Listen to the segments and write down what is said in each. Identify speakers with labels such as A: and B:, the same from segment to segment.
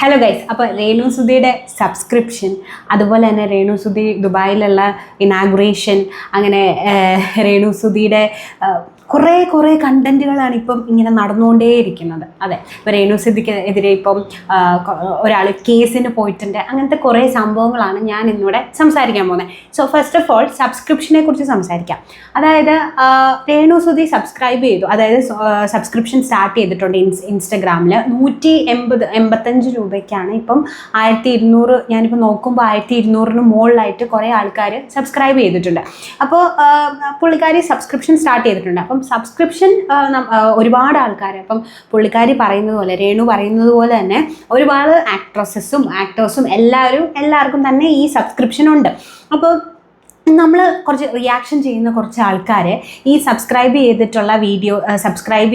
A: Hello guys, അപ്പോൾ രേണു സുധിയുടെ subscription, അതുപോലെ തന്നെ രേണു സുധി ദുബായിലുള്ള ഇനാഗുറേഷൻ, അങ്ങനെ രേണു സുധിയുടെ കുറേ കണ്ടൻറ്റുകളാണ് ഇപ്പം ഇങ്ങനെ നടന്നുകൊണ്ടേയിരിക്കുന്നത്. അതെ, ഇപ്പോൾ രേണു സുധിക്ക് എതിരെ ഇപ്പം ഒരാൾ കേസിന് പോയിട്ടുണ്ട്. അങ്ങനത്തെ കുറേ സംഭവങ്ങളാണ് ഞാൻ ഇന്നിവിടെ സംസാരിക്കാൻ പോകുന്നത്. സോ ഫസ്റ്റ് ഓഫ് ഓൾ സബ്സ്ക്രിപ്ഷനെ കുറിച്ച് സംസാരിക്കാം. അതായത് രേണു സുധി സബ്സ്ക്രൈബ് ചെയ്തു, അതായത് സബ്സ്ക്രിപ്ഷൻ സ്റ്റാർട്ട് ചെയ്തിട്ടുണ്ട് ഇൻസ്റ്റഗ്രാമിൽ. 185 രൂപയ്ക്കാണ് ഇപ്പം. 1200, ഞാനിപ്പോൾ നോക്കുമ്പോൾ 1200 മുകളിലായിട്ട് കുറേ ആൾക്കാർ സബ്സ്ക്രൈബ് ചെയ്തിട്ടുണ്ട്. അപ്പോൾ പുള്ളിക്കാരി സബ്സ്ക്രിപ്ഷൻ സ്റ്റാർട്ട് ചെയ്തിട്ടുണ്ട്. അപ്പം സബ്സ്ക്രിപ്ഷൻ ഒരുപാട് ആൾക്കാർ, അപ്പം പുള്ളിക്കാരി പറയുന്നത് പോലെ, രേണു പറയുന്നത് പോലെ തന്നെ ഒരുപാട് ആക്ടേഴ്സും എല്ലാവർക്കും തന്നെ ഈ സബ്സ്ക്രിപ്ഷൻ ഉണ്ട്. അപ്പോൾ നമ്മൾ കുറച്ച് റിയാക്ഷൻ ചെയ്യുന്ന കുറച്ച് ആൾക്കാർ ഈ സബ്സ്ക്രൈബ്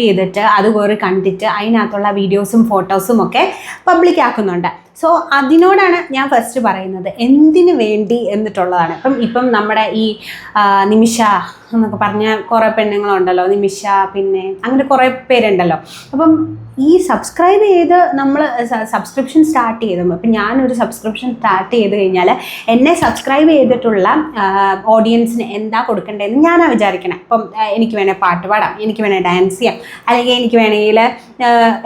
A: ചെയ്തിട്ട് അത് വേറെ കണ്ടിട്ട് അതിനകത്തുള്ള വീഡിയോസും ഫോട്ടോസും ഒക്കെ പബ്ലിക് ആക്കുന്നുണ്ട്. സോ അതിനോടാണ് ഞാൻ ഫസ്റ്റ് പറയുന്നത്, എന്തിനു വേണ്ടി എന്നിട്ടുള്ളതാണ്. ഇപ്പം നമ്മുടെ ഈ നിമിഷ എന്നൊക്കെ പറഞ്ഞ കുറേ പെണ്ണുങ്ങളുണ്ടല്ലോ, നിമിഷ, പിന്നെ അങ്ങനെ കുറേ പേരുണ്ടല്ലോ. അപ്പം ഈ സബ്സ്ക്രൈബ് ചെയ്ത് നമ്മൾ സബ്സ്ക്രിപ്ഷൻ സ്റ്റാർട്ട് ചെയ്തു. ഇപ്പം ഞാനൊരു സബ്സ്ക്രിപ്ഷൻ സ്റ്റാർട്ട് ചെയ്ത് കഴിഞ്ഞാൽ എന്നെ സബ്സ്ക്രൈബ് ചെയ്തിട്ടുള്ള ഓഡിയൻസിന് എന്താ കൊടുക്കേണ്ടതെന്ന് ഞാനാണ് വിചാരിക്കണേ. ഇപ്പം എനിക്ക് വേണേൽ പാട്ട് പാടാം, എനിക്ക് വേണേൽ ഡാൻസ് ചെയ്യാം, അല്ലെങ്കിൽ എനിക്ക് വേണമെങ്കിൽ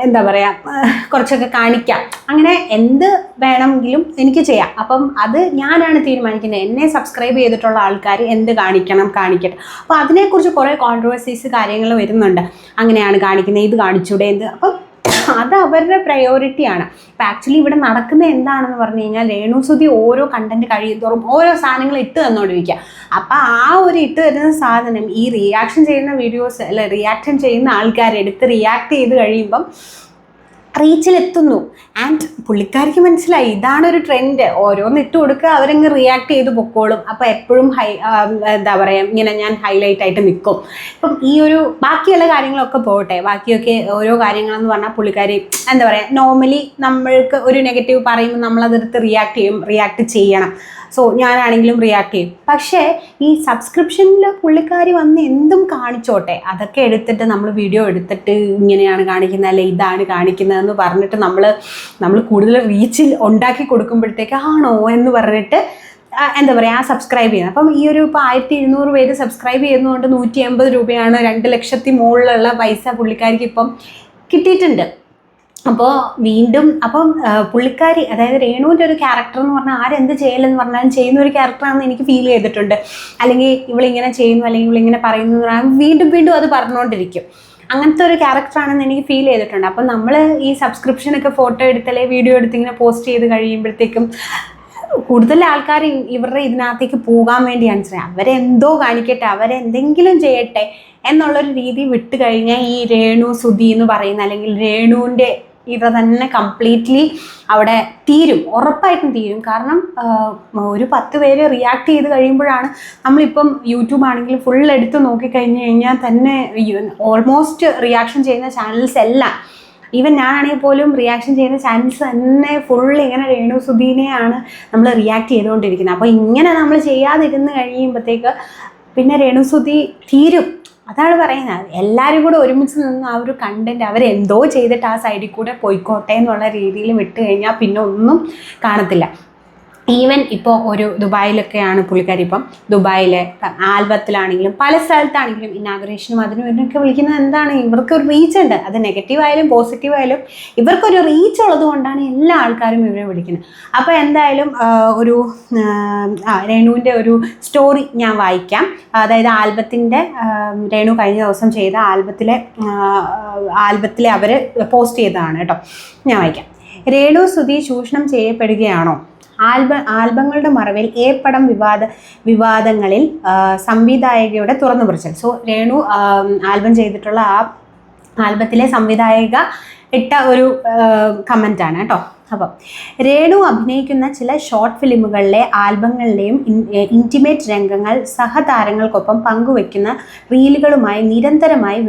A: എന്താ പറയുക, കുറച്ചൊക്കെ കാണിക്കാം, അങ്ങനെ എന്ത് വേണമെങ്കിലും എനിക്ക് ചെയ്യാം. അപ്പം അത് ഞാനാണ് തീരുമാനിക്കുന്നത്. എന്നെ സബ്സ്ക്രൈബ് ചെയ്തിട്ടുള്ള ആൾക്കാർ എന്ത് കാണിക്കട്ടെ. അപ്പോൾ അതിനെക്കുറിച്ച് കുറേ കോൺട്രവേഴ്സീസ് കാര്യങ്ങൾ വരുന്നുണ്ട്. അങ്ങനെയാണ് കാണിക്കുന്നത്, ഇത് കാണിച്ചൂടെ, എന്ത്. അപ്പം അത് അവരുടെ പ്രയോറിറ്റിയാണ്. ഇപ്പം ആക്ച്വലി ഇവിടെ നടക്കുന്നത് എന്താണെന്ന് പറഞ്ഞു കഴിഞ്ഞാൽ, രേണു സുധി ഓരോ കണ്ടന്റ് കഴിയുന്തോറും ഓരോ സാധനങ്ങൾ ഇട്ട് തന്നുകൊണ്ടിരിക്കുക. അപ്പം ആ ഒരു ഇട്ട് തരുന്ന സാധനം ഈ റിയാക്ഷൻ ചെയ്യുന്ന വീഡിയോസ്, അല്ല റിയാക്ഷൻ ചെയ്യുന്ന ആൾക്കാരെടുത്ത് റിയാക്ട് ചെയ്ത് കഴിയുമ്പം റീച്ചിലെത്തുന്നു. ആൻഡ് പുള്ളിക്കാർക്ക് മനസ്സിലായി ഇതാണൊരു ട്രെൻഡ്, ഓരോന്ന് ഇട്ട് കൊടുക്കുക, അവരങ്ങ് റിയാക്ട് ചെയ്ത് പൊക്കോളും. അപ്പോൾ എപ്പോഴും എന്താ പറയുക, ഇങ്ങനെ ഞാൻ ഹൈലൈറ്റ് ആയിട്ട് നിൽക്കും. ഇപ്പം ഈ ഒരു ബാക്കിയുള്ള കാര്യങ്ങളൊക്കെ പോകട്ടെ, ബാക്കിയൊക്കെ ഓരോ കാര്യങ്ങളെന്ന് പറഞ്ഞാൽ പുള്ളിക്കാരി എന്താ പറയുക, നോർമലി നമ്മൾക്ക് ഒരു നെഗറ്റീവ് പറയുമ്പോൾ നമ്മളതെടുത്ത് റിയാക്ട് ചെയ്യണം. സോ ഞാനാണെങ്കിലും റിയാക്ട് ചെയ്യും. പക്ഷേ ഈ സബ്സ്ക്രിപ്ഷനിൽ പുള്ളിക്കാരി വന്ന് എന്തും കാണിച്ചോട്ടെ, അതൊക്കെ എടുത്തിട്ട് നമ്മൾ വീഡിയോ എടുത്തിട്ട് ഇങ്ങനെയാണ് കാണിക്കുന്നത്, അല്ലെ ഇതാണ് കാണിക്കുന്നതെന്ന് പറഞ്ഞിട്ട് നമ്മൾ കൂടുതൽ റീച്ചിൽ ഉണ്ടാക്കി കൊടുക്കുമ്പോഴത്തേക്ക് ആണോ എന്ന് പറഞ്ഞിട്ട് എന്താ പറയുക, സബ്സ്ക്രൈബ് ചെയ്യുന്നത്. അപ്പം ഈ ഒരു ഇപ്പോൾ 1200 പേര് സബ്സ്ക്രൈബ് ചെയ്യുന്നതുകൊണ്ട് 180 രൂപയാണ്, 2 ലക്ഷത്തി മുകളിലുള്ള പൈസ പുള്ളിക്കാരിക്ക് ഇപ്പം കിട്ടിയിട്ടുണ്ട്. അപ്പോൾ വീണ്ടും പുള്ളിക്കാരി, അതായത് രേണുവിൻ്റെ ഒരു ക്യാരക്ടർ എന്ന് പറഞ്ഞാൽ ആരെന്ത് ചെയ്യലെന്ന് പറഞ്ഞാലും ചെയ്യുന്ന ഒരു ക്യാരക്ടറാണെന്ന് എനിക്ക് ഫീൽ ചെയ്തിട്ടുണ്ട്. അല്ലെങ്കിൽ ഇവളിങ്ങനെ ചെയ്യുന്നു, അല്ലെങ്കിൽ ഇവളിങ്ങനെ പറയുന്നു എന്ന് പറഞ്ഞാൽ വീണ്ടും അത് പറഞ്ഞുകൊണ്ടിരിക്കും. അങ്ങനത്തെ ഒരു ക്യാരക്ടറാണെന്ന് എനിക്ക് ഫീൽ ചെയ്തിട്ടുണ്ട്. അപ്പം നമ്മൾ ഈ സബ്സ്ക്രിപ്ഷനൊക്കെ ഫോട്ടോ എടുത്തല്ലേ വീഡിയോ എടുത്ത് ഇങ്ങനെ പോസ്റ്റ് ചെയ്ത് കഴിയുമ്പോഴത്തേക്കും കൂടുതൽ ആൾക്കാർ ഇവരുടെ ഇതിനകത്തേക്ക് പോകാൻ വേണ്ടിയാണ് ശ്രമിക്കുക. അവരെന്തോ കാണിക്കട്ടെ, അവരെന്തെങ്കിലും ചെയ്യട്ടെ എന്നുള്ളൊരു രീതി വിട്ട് കഴിഞ്ഞാൽ ഈ രേണു സുധി എന്ന് പറയുന്ന, അല്ലെങ്കിൽ രേണുവിൻ്റെ ഇവ തന്നെ കംപ്ലീറ്റ്ലി അവിടെ ഉറപ്പായിട്ടും തീരും. കാരണം ഒരു 10 പേര് റിയാക്ട് ചെയ്ത് കഴിയുമ്പോഴാണ്, നമ്മളിപ്പം യൂട്യൂബ് ആണെങ്കിലും ഫുൾ എടുത്ത് നോക്കിക്കഴിഞ്ഞ് കഴിഞ്ഞാൽ തന്നെ ഓൾമോസ്റ്റ് റിയാക്ഷൻ ചെയ്യുന്ന ചാനൽസ് എല്ലാം, ഈവൻ ഞാനാണെങ്കിൽ പോലും റിയാക്ഷൻ ചെയ്യുന്ന ചാനൽസ് തന്നെ ഫുൾ ഇങ്ങനെ രേണു സുധീനെയാണ് നമ്മൾ റിയാക്ട് ചെയ്തുകൊണ്ടിരിക്കുന്നത്. അപ്പോൾ ഇങ്ങനെ നമ്മൾ ചെയ്യാതിരുന്ന് കഴിയുമ്പോഴത്തേക്ക് പിന്നെ രേണു സുധി തീരും. അതാണ് പറയുന്നത്. എല്ലാവരും കൂടെ ഒരുമിച്ച് നിന്ന് ആ ഒരു കണ്ടന്റ് അവരെന്തോ ചെയ്തിട്ട് ആ സൈഡിൽ കൂടെ പോയിക്കോട്ടെ എന്നുള്ള രീതിയിൽ വിട്ട് കഴിഞ്ഞാൽ പിന്നെ ഒന്നും കാണത്തില്ല. ഈവൻ ഇപ്പോൾ ഒരു ദുബായിലൊക്കെയാണ് പുള്ളിക്കാരി. ഇപ്പം ദുബായിലെ ആൽബത്തിലാണെങ്കിലും പല സ്ഥലത്താണെങ്കിലും ഇനാഗുറേഷനും അതിനും ഇതിനൊക്കെ വിളിക്കുന്നത് എന്താണ്, ഇവർക്കൊരു റീച്ച് ഉണ്ട്. അത് നെഗറ്റീവായാലും പോസിറ്റീവായാലും ഇവർക്കൊരു റീച്ച് ഉള്ളത് കൊണ്ടാണ് എല്ലാ ആൾക്കാരും ഇവരെ വിളിക്കുന്നത്. അപ്പോൾ എന്തായാലും ഒരു രേണുവിൻ്റെ ഒരു സ്റ്റോറി ഞാൻ വായിക്കാം. അതായത് ആൽബത്തിൻ്റെ, രേണു കഴിഞ്ഞ ദിവസം ചെയ്ത ആൽബത്തിലെ അവർ പോസ്റ്റ് ചെയ്തതാണ് കേട്ടോ. ഞാൻ വായിക്കാം. രേണു സുധി ചൂഷണം ചെയ്യപ്പെടുകയാണോ? ആൽബങ്ങളുടെ മറവിൽ പടം വിവാദങ്ങളിൽ സംവിധായകയുടെ തുറന്നു പറച്ചിൽ. സോ രേണു ആൽബം ചെയ്തിട്ടുള്ള ആ ആൽബത്തിലെ സംവിധായക ഇട്ട ഒരു കമൻ്റാണ് കേട്ടോ. അപ്പം രേണു അഭിനയിക്കുന്ന ചില ഷോർട്ട് ഫിലിമുകളിലെ ആൽബങ്ങളിലെയും ഇൻറ്റിമേറ്റ് രംഗങ്ങൾ സഹതാരങ്ങൾക്കൊപ്പം പങ്കുവയ്ക്കുന്ന റീലുകളുമായി നിരന്തരമായി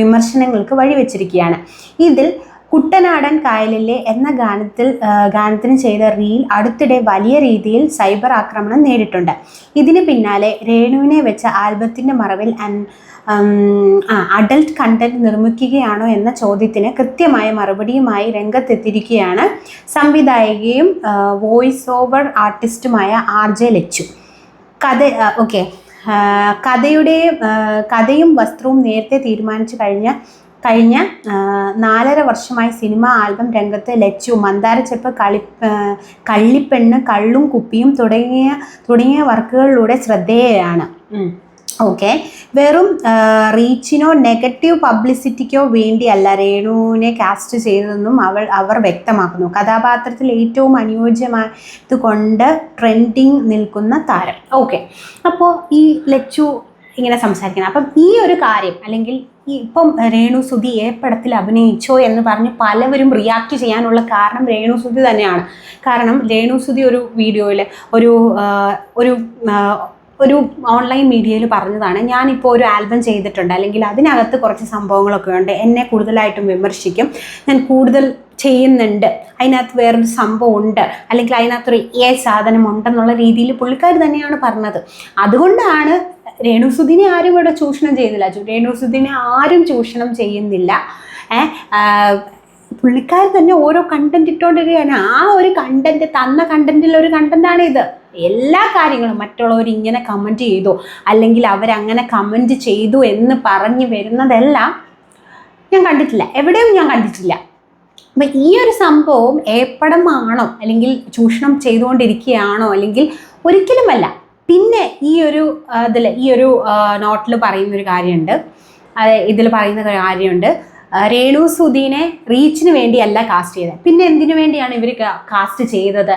A: വിമർശനങ്ങൾക്ക് വഴിവെച്ചിരിക്കുകയാണ്. ഇതിൽ കുട്ടനാടൻ കായലിലെ എന്ന ഗാനത്തിന് ചെയ്ത റീൽ അടുത്തിടെ വലിയ രീതിയിൽ സൈബർ ആക്രമണം നേരിട്ടുണ്ട്. ഇതിന് പിന്നാലെ രേണുവിനെ വെച്ച ആൽബത്തിൻ്റെ മറവിൽ അഡൽട്ട് കണ്ടന്റ് നിർമ്മിക്കുകയാണോ എന്ന ചോദ്യത്തിന് കൃത്യമായ മറുപടിയുമായി രംഗത്തെത്തിയിരിക്കുകയാണ് സംവിധായികയും വോയിസ് ഓവർ ആർട്ടിസ്റ്റുമായ RJ ലച്ചു. കഥയും വസ്ത്രവും നേരത്തെ തീരുമാനിച്ചു കഴിഞ്ഞ 4.5 വർഷമായി സിനിമ ആൽബം രംഗത്ത് ലച്ചു മന്ദാരച്ചെപ്പ്, കള്ളിപ്പെണ്ണ്, കള്ളും കുപ്പിയും തുടങ്ങിയ വർക്കുകളിലൂടെ ശ്രദ്ധേയയാണ്. വെറും റീച്ചിനോ നെഗറ്റീവ് പബ്ലിസിറ്റിക്കോ വേണ്ടിയല്ല രേണുവിനെ കാസ്റ്റ് ചെയ്തതെന്നും അവർ വ്യക്തമാക്കുന്നു. കഥാപാത്രത്തിൽ ഏറ്റവും അനുയോജ്യമായതുകൊണ്ട് ട്രെൻഡിങ് നിൽക്കുന്ന താരം. അപ്പോൾ ഈ ലച്ചു ഇങ്ങനെ സംസാരിക്കണം. അപ്പം ഈ ഒരു കാര്യം അല്ലെങ്കിൽ ഇപ്പം രേണുസുതി പടത്തിൽ അഭിനയിച്ചോ എന്ന് പറഞ്ഞ് പലവരും റിയാക്ട് ചെയ്യാനുള്ള കാരണം രേണുസുതി തന്നെയാണ്. കാരണം രേണുസുതി ഒരു വീഡിയോയിൽ ഒരു ഓൺലൈൻ മീഡിയയിൽ പറഞ്ഞതാണ്, ഞാനിപ്പോൾ ഒരു ആൽബം ചെയ്തിട്ടുണ്ട്, അല്ലെങ്കിൽ അതിനകത്ത് കുറച്ച് സംഭവങ്ങളൊക്കെ ഉണ്ട്, എന്നെ കൂടുതലായിട്ടും വിമർശിക്കും, ഞാൻ കൂടുതൽ ചെയ്യുന്നുണ്ട്, അതിനകത്ത് വേറൊരു സംഭവം ഉണ്ട്, അല്ലെങ്കിൽ അതിനകത്തൊരു സാധനം ഉണ്ടെന്നുള്ള രീതിയിൽ പുള്ളിക്കാർ തന്നെയാണ് പറഞ്ഞത്. അതുകൊണ്ടാണ് രേണുസുതിനെ ആരും ഇവിടെ ചൂഷണം ചെയ്യുന്നില്ല. രേണുസുതിനെ ആരും ചൂഷണം ചെയ്യുന്നില്ല. പുള്ളിക്കാർ തന്നെ ഓരോ കണ്ടന്റ് ഇട്ടുകൊണ്ടിരിക്കുകയാണ്. ആ ഒരു കണ്ടന്റ് തന്ന കണ്ടന്റിൽ ഒരു കണ്ടന്റാണ് ഇത്. എല്ലാ കാര്യങ്ങളും മറ്റുള്ളവർ ഇങ്ങനെ കമൻറ്റ് ചെയ്തു അല്ലെങ്കിൽ അവരങ്ങനെ കമൻറ്റ് ചെയ്തു എന്ന് പറഞ്ഞ് വരുന്നതെല്ലാം ഞാൻ കണ്ടിട്ടില്ല, എവിടെയും ഞാൻ കണ്ടിട്ടില്ല. അപ്പം ഈ ഒരു സംഭവം ഏപ്പടമാണോ അല്ലെങ്കിൽ ചൂഷണം ചെയ്തുകൊണ്ടിരിക്കുകയാണോ, അല്ലെങ്കിൽ ഒരിക്കലുമല്ല. പിന്നെ ഈ ഒരു നോട്ടിൽ പറയുന്നൊരു കാര്യമുണ്ട്, ഇതിൽ പറയുന്ന കാര്യമുണ്ട്, രേണുസുതിനെ റീച്ചിന് വേണ്ടിയല്ല കാസ്റ്റ് ചെയ്തത്. പിന്നെ എന്തിനു വേണ്ടിയാണ് ഇവർ കാസ്റ്റ് ചെയ്തത്?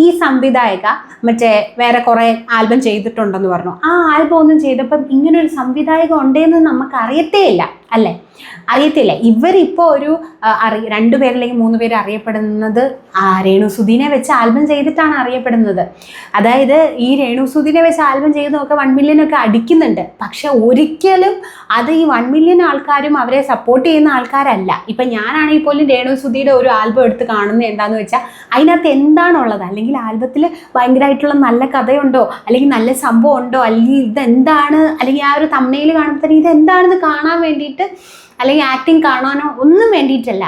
A: ഈ സംവിധായക വേറെ കുറേ ആൽബം ചെയ്തിട്ടുണ്ടെന്ന് പറഞ്ഞു. ആ ആൽബം ഒന്നും ചെയ്തപ്പം ഇങ്ങനൊരു സംവിധായക ഉണ്ടെന്ന് നമുക്ക് അറിയത്തില്ല. ഇവരിപ്പോൾ ഒരു 2 പേര് അല്ലെങ്കിൽ 3 പേര് അറിയപ്പെടുന്നത് രേണുസുതിനെ വെച്ച് ആൽബം ചെയ്തിട്ടാണ് അറിയപ്പെടുന്നത്. അതായത് ഈ രേണുസുതിനെ വെച്ച് ആൽബം ചെയ്ത് നോക്കുക 1 മില്യൺ അടിക്കുന്നുണ്ട്. പക്ഷെ ഒരിക്കലും അത് ഈ 1 മില്യൺ ആൾക്കാരും അവരെ സപ്പോർട്ട് ചെയ്യുന്ന ആൾക്കാരല്ല. ഇപ്പം ഞാനാണെങ്കിൽ പോലും രേണുസുതിയുടെ ഒരു ആൽബം എടുത്ത് കാണുന്നത് എന്താണെന്ന് വെച്ചാൽ അതിനകത്ത് എന്താണുള്ളത്, അല്ലെങ്കിൽ ആൽബത്തിൽ ഭയങ്കരമായിട്ടുള്ള നല്ല കഥയുണ്ടോ, അല്ലെങ്കിൽ നല്ല സംഭവം ഉണ്ടോ, അല്ലെങ്കിൽ ഇതെന്താണ്, അല്ലെങ്കിൽ ആ ഒരു തമ്മനയിൽ കാണുമ്പോൾ തന്നെ ഇതെന്താണെന്ന് കാണാൻ വേണ്ടിയിട്ട്, അല്ലെങ്കിൽ ആക്ടിങ് കാണാനോ ഒന്നും വേണ്ടിയിട്ടല്ല,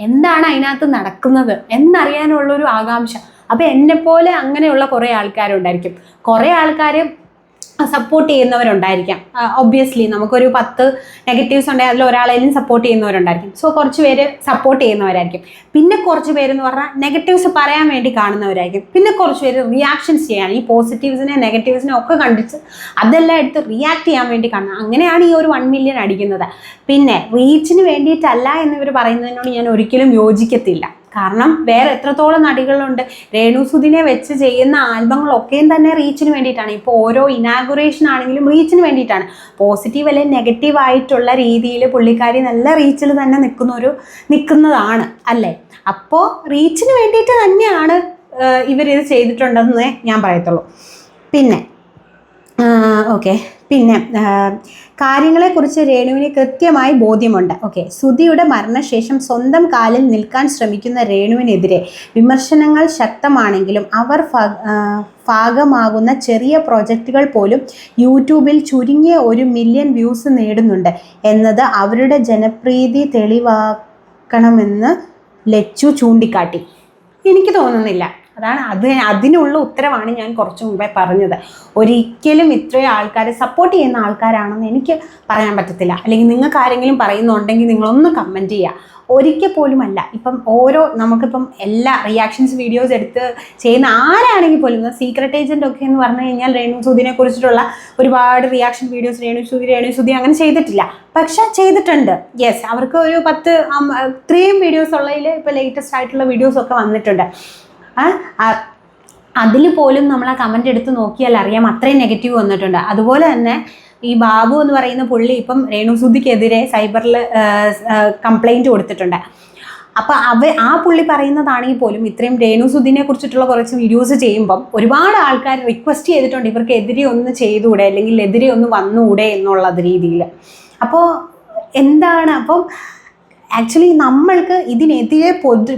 A: എന്താണ് അതിനകത്ത് നടക്കുന്നത് എന്നറിയാനുള്ളൊരു ആകാംക്ഷ. അപ്പോൾ എന്നെപ്പോലെ അങ്ങനെയുള്ള കുറേ ആൾക്കാരുണ്ടായിരിക്കും. കുറേ ആൾക്കാർ സപ്പോർട്ട് ചെയ്യുന്നവരുണ്ടായിരിക്കാം. ഒബ്വിയസ്ലി നമുക്കൊരു 10 നെഗറ്റീവ്സ് ഉണ്ടെങ്കിൽ അതിൽ ഒരാളെങ്കിലും സപ്പോർട്ട് ചെയ്യുന്നവരുണ്ടായിരിക്കും. സോ കുറച്ച് പേര് സപ്പോർട്ട് ചെയ്യുന്നവരായിരിക്കും. പിന്നെ കുറച്ച് പേരെന്ന് പറഞ്ഞാൽ നെഗറ്റീവ്സ് പറയാൻ വേണ്ടി കാണുന്നവരായിരിക്കും. പിന്നെ കുറച്ച് പേര് റിയാക്ഷൻസ് ചെയ്യാൻ, ഈ പോസിറ്റീവ്സിനെ നെഗറ്റീവ്സിനെ ഒക്കെ കണ്ടിട്ട് അതെല്ലാം എടുത്ത് റിയാക്ട് ചെയ്യാൻ വേണ്ടി കാണുന്നത്. അങ്ങനെയാണ് ഈ ഒരു 1 മില്യൺ അടിക്കുന്നത്. പിന്നെ റീച്ചിന് വേണ്ടിയിട്ടല്ല എന്നിവർ പറയുന്നതിനോട് ഞാൻ ഒരിക്കലും യോജിക്കത്തില്ല. കാരണം വേറെ എത്രത്തോളം നടികളുണ്ട്. രേണുസുതിനെ വെച്ച് ചെയ്യുന്ന ആൽബങ്ങളൊക്കെയും തന്നെ റീച്ചിന് വേണ്ടിയിട്ടാണ്. ഇപ്പോൾ ഓരോ ഇനാഗുറേഷൻ ആണെങ്കിലും റീച്ചിന് വേണ്ടിയിട്ടാണ്. പോസിറ്റീവ് അല്ലെങ്കിൽ നെഗറ്റീവ് ആയിട്ടുള്ള രീതിയിൽ പുള്ളിക്കാരി നല്ല റീച്ചിൽ തന്നെ നിൽക്കുന്നതാണ് അല്ലേ. അപ്പോൾ റീച്ചിന് വേണ്ടിയിട്ട് തന്നെയാണ് ഇവരിത് ചെയ്തിട്ടുണ്ടെന്നേ ഞാൻ പറയത്തുള്ളൂ. പിന്നെ പിന്നെ കാര്യങ്ങളെക്കുറിച്ച് രേണുവിന് കൃത്യമായി ബോധ്യമുണ്ട്. സുധിയുടെ മരണശേഷം സ്വന്തം കാലിൽ നിൽക്കാൻ ശ്രമിക്കുന്ന രേണുവിനെതിരെ വിമർശനങ്ങൾ ശക്തമാണെങ്കിലും അവർ ഭാഗമാകുന്ന ചെറിയ പ്രോജക്റ്റുകൾ പോലും യൂട്യൂബിൽ ചുരുങ്ങിയ 1 മില്യൺ വ്യൂസ് നേടുന്നുണ്ട് എന്നത് അവരുടെ ജനപ്രീതി തെളിവാക്കണമെന്ന് ലച്ചു ചൂണ്ടിക്കാട്ടി. എനിക്ക് തോന്നുന്നില്ല. അതിനുള്ള ഉത്തരവാണ് ഞാൻ കുറച്ച് മുമ്പേ പറഞ്ഞത്. ഒരിക്കലും ഇത്രയും ആൾക്കാരെ സപ്പോർട്ട് ചെയ്യുന്ന ആൾക്കാരാണെന്ന് എനിക്ക് പറയാൻ പറ്റത്തില്ല. അല്ലെങ്കിൽ നിങ്ങൾക്ക് ആരെങ്കിലും പറയുന്നുണ്ടെങ്കിൽ നിങ്ങളൊന്ന് കമൻറ്റ് ചെയ്യുക. ഒരിക്കൽ പോലുമല്ല. ഇപ്പം നമുക്കിപ്പം എല്ലാ റിയാക്ഷൻസ് വീഡിയോസ് എടുത്ത് ചെയ്യുന്ന ആരാണെങ്കിൽ പോലും, സീക്രട്ട് ഏജൻ്റ് ഒക്കെ എന്ന് പറഞ്ഞു കഴിഞ്ഞാൽ രേണുസുതിനെ കുറിച്ചിട്ടുള്ള ഒരുപാട് റിയാക്ഷൻ വീഡിയോസ് രേണുസുതി അങ്ങനെ ചെയ്തിട്ടില്ല. പക്ഷെ ചെയ്തിട്ടുണ്ട്. യെസ്, അവർക്ക് ഒരു 10 ഇത്രയും വീഡിയോസ് ഉള്ളതിൽ ഇപ്പോൾ ലേറ്റസ്റ്റ് ആയിട്ടുള്ള വീഡിയോസൊക്കെ വന്നിട്ടുണ്ട്. അതിൽ പോലും നമ്മൾ ആ കമൻ്റ് എടുത്ത് നോക്കിയാൽ അറിയാം അത്രയും നെഗറ്റീവ് വന്നിട്ടുണ്ട്. അതുപോലെ തന്നെ ഈ ബാബു എന്ന് പറയുന്ന പുള്ളി ഇപ്പം രേണുസുതിക്കെതിരെ സൈബറിൽ കംപ്ലൈൻറ്റ് കൊടുത്തിട്ടുണ്ട്. അപ്പോൾ ആ പുള്ളി പറയുന്നതാണെങ്കിൽ പോലും ഇത്രയും രേണുസുതിനെ കുറിച്ചിട്ടുള്ള കുറച്ച് വീഡിയോസ് ചെയ്യുമ്പം ഒരുപാട് ആൾക്കാർ റിക്വസ്റ്റ് ചെയ്തിട്ടുണ്ട് ഇവർക്കെതിരെ ഒന്ന് ചെയ്തുകൂടെ, അല്ലെങ്കിൽ എതിരെ ഒന്ന് വന്നുകൂടെ എന്നുള്ളത് രീതിയിൽ. അപ്പോൾ എന്താണ്, അപ്പം ആക്ച്വലി നമ്മൾക്ക് ഇതിനെതിരെ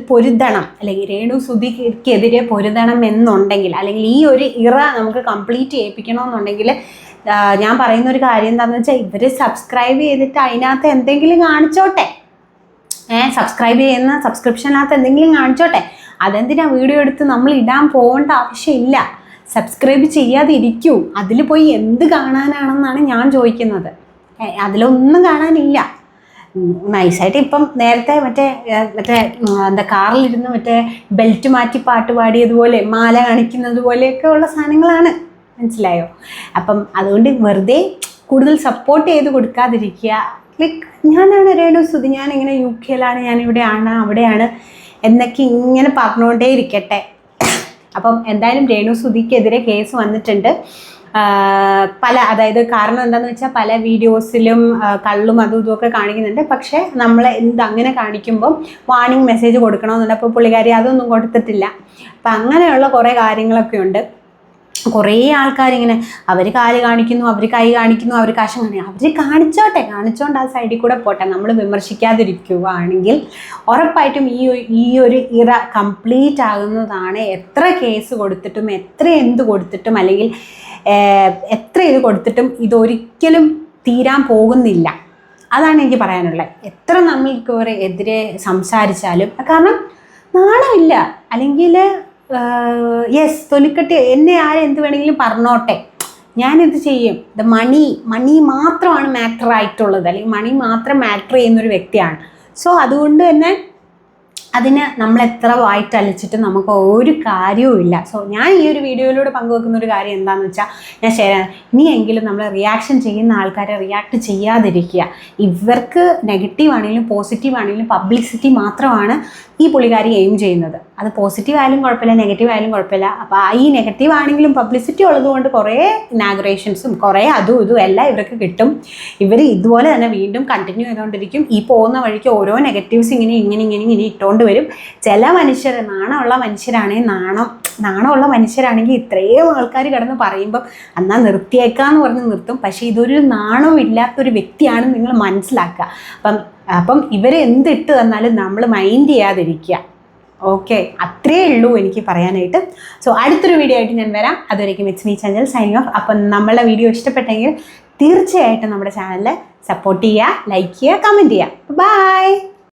A: പൊരുതണം, അല്ലെങ്കിൽ രേണു സുധിക്കെതിരെ പൊരുതണം എന്നുണ്ടെങ്കിൽ, അല്ലെങ്കിൽ ഈ ഒരു ഇറ നമുക്ക് കംപ്ലീറ്റ് ചെയ്യിപ്പിക്കണമെന്നുണ്ടെങ്കിൽ ഞാൻ പറയുന്ന ഒരു കാര്യം എന്താണെന്ന് വെച്ചാൽ, ഇവർ സബ്സ്ക്രൈബ് ചെയ്തിട്ട് അതിനകത്ത് എന്തെങ്കിലും കാണിച്ചോട്ടെ, സബ്സ്ക്രൈബ് ചെയ്യുന്ന സബ്സ്ക്രിപ്ഷനകത്ത് എന്തെങ്കിലും കാണിച്ചോട്ടെ. അതെന്തിനാ വീഡിയോ എടുത്ത് നമ്മൾ ഇടാൻ പോകേണ്ട ആവശ്യമില്ല. സബ്സ്ക്രൈബ് ചെയ്യാതെ ഇരിക്കൂ. അതിൽ പോയി എന്ത് കാണാനാണെന്നാണ് ഞാൻ ചോദിക്കുന്നത്. അതിലൊന്നും കാണാനില്ല. നൈസായിട്ട് ഇപ്പം നേരത്തെ മറ്റേ എന്താ കാറിലിരുന്ന് മറ്റേ ബെൽറ്റ് മാറ്റി പാട്ട് പാടിയതുപോലെ, മാല കാണിക്കുന്നത് പോലെയൊക്കെ ഉള്ള സാധനങ്ങളാണ്. മനസ്സിലായോ? അപ്പം അതുകൊണ്ട് വെറുതെ കൂടുതൽ സപ്പോർട്ട് ചെയ്ത് കൊടുക്കാതിരിക്കുക. ലൈക്ക് ഞാനാണ് രേണു സുധി, ഞാനിങ്ങനെ UK ഞാനിവിടെയാണ് അവിടെയാണ് എന്നൊക്കെ ഇങ്ങനെ പറഞ്ഞുകൊണ്ടേ ഇരിക്കട്ടെ. അപ്പം എന്തായാലും രേണു സുധിക്കെതിരെ കേസ് വന്നിട്ടുണ്ട്. അതായത് കാരണം എന്താണെന്ന് വെച്ചാൽ പല വീഡിയോസിലും കള്ളും അതും ഇതുമൊക്കെ കാണിക്കുന്നുണ്ട്. പക്ഷേ നമ്മൾ അങ്ങനെ കാണിക്കുമ്പം വാർണിംഗ് മെസ്സേജ് കൊടുക്കണമെന്നുണ്ട്. അപ്പോൾ പുള്ളിക്കാരി അതൊന്നും കൊടുത്തിട്ടില്ല. അപ്പം അങ്ങനെയുള്ള കുറേ കാര്യങ്ങളൊക്കെ ഉണ്ട്. കുറേ ആൾക്കാരിങ്ങനെ അവർ കാല് കാണിക്കുന്നു, അവർ കൈ കാണിക്കുന്നു, അവർ കശം കാണിക്കുന്നു. അവർ കാണിച്ചോണ്ട് ആ സൈഡിൽ കൂടെ പോട്ടെ. നമ്മൾ വിമർശിക്കാതിരിക്കുകയാണെങ്കിൽ ഉറപ്പായിട്ടും ഈ ഒരു ഇറ കംപ്ലീറ്റ് ആകുന്നതാണ്. എത്ര കേസ് കൊടുത്തിട്ടും എന്ത് കൊടുത്തിട്ടും അല്ലെങ്കിൽ എത്ര ഇത് കൊടുത്തിട്ടും ഇതൊരിക്കലും തീരാൻ പോകുന്നില്ല. അതാണ് എനിക്ക് പറയാനുള്ളത്. എത്ര നമ്മൾക്ക് എതിരെ സംസാരിച്ചാലും, കാരണം നാണമില്ല. അല്ലെങ്കിൽ തൊലിക്കട്ടി എന്നെ എന്ത് വേണമെങ്കിലും പറഞ്ഞോട്ടെ, ഞാനിത് ചെയ്യും. മണി മാത്രമാണ് മാറ്റർ ആയിട്ടുള്ളത്, അല്ലെങ്കിൽ മണി മാത്രം മാറ്റർ ചെയ്യുന്നൊരു വ്യക്തിയാണ്. സോ അതുകൊണ്ട് തന്നെ അതിന് നമ്മൾ എത്ര വായിട്ടലിച്ചിട്ട് നമുക്ക് ഒരു കാര്യവുമില്ല. സോ ഞാൻ ഈ ഒരു വീഡിയോയിലൂടെ പങ്കുവെക്കുന്ന ഒരു കാര്യം എന്താണെന്ന് വെച്ചാൽ, ഞാൻ ഇനിയെങ്കിലും നമ്മൾ റിയാക്ഷൻ ചെയ്യുന്ന ആൾക്കാരെ റിയാക്ട് ചെയ്യാതിരിക്കുക. ഇവർക്ക് നെഗറ്റീവ് ആണെങ്കിലും പോസിറ്റീവ് ആണെങ്കിലും പബ്ലിസിറ്റി മാത്രമാണ് ഈ പുള്ളിക്കാരി എയിം ചെയ്യുന്നത്. അത് പോസിറ്റീവ് ആയാലും കുഴപ്പമില്ല, നെഗറ്റീവ് ആയാലും കുഴപ്പമില്ല. അപ്പോൾ ഈ നെഗറ്റീവ് ആണെങ്കിലും പബ്ലിസിറ്റി ഉള്ളതുകൊണ്ട് കുറേ ഇനാഗുറേഷൻസും കുറേ അതും ഇതും എല്ലാം ഇവർക്ക് കിട്ടും. ഇവർ ഇതുപോലെ തന്നെ വീണ്ടും കണ്ടിന്യൂ ചെയ്തുകൊണ്ടിരിക്കും. ഈ പോകുന്ന വഴിക്ക് ഓരോ നെഗറ്റീവ്സ് ഇങ്ങനെ ഇട്ടുകൊണ്ട് വരും. ചില മനുഷ്യർ നാണമുള്ള മനുഷ്യരാണെങ്കിൽ ഇത്രയും ആൾക്കാർ കിടന്ന് പറയുമ്പം എന്നാൽ നിർത്തിയേക്കാന്ന് പറഞ്ഞ് നിർത്തും. പക്ഷേ ഇതൊരു നാണമില്ലാത്തൊരു വ്യക്തിയാണ് നിങ്ങൾ മനസ്സിലാക്കുക. അപ്പം ഇവർ എന്തിട്ട് തന്നാലും നമ്മൾ മൈൻഡ് ചെയ്യാതിരിക്കുക. ഓക്കെ, അത്രയേ ഉള്ളൂ എനിക്ക് പറയാനായിട്ട്. സോ അടുത്തൊരു വീഡിയോ ആയിട്ട് ഞാൻ വരാം. അതുവരേക്കും it's me Chanchal signing off. അപ്പം നമ്മളുടെ വീഡിയോ ഇഷ്ടപ്പെട്ടെങ്കിൽ തീർച്ചയായിട്ടും നമ്മുടെ ചാനലിൽ സപ്പോർട്ട് ചെയ്യുക, ലൈക്ക് ചെയ്യുക, കമൻറ്റ് ചെയ്യുക. ബൈ.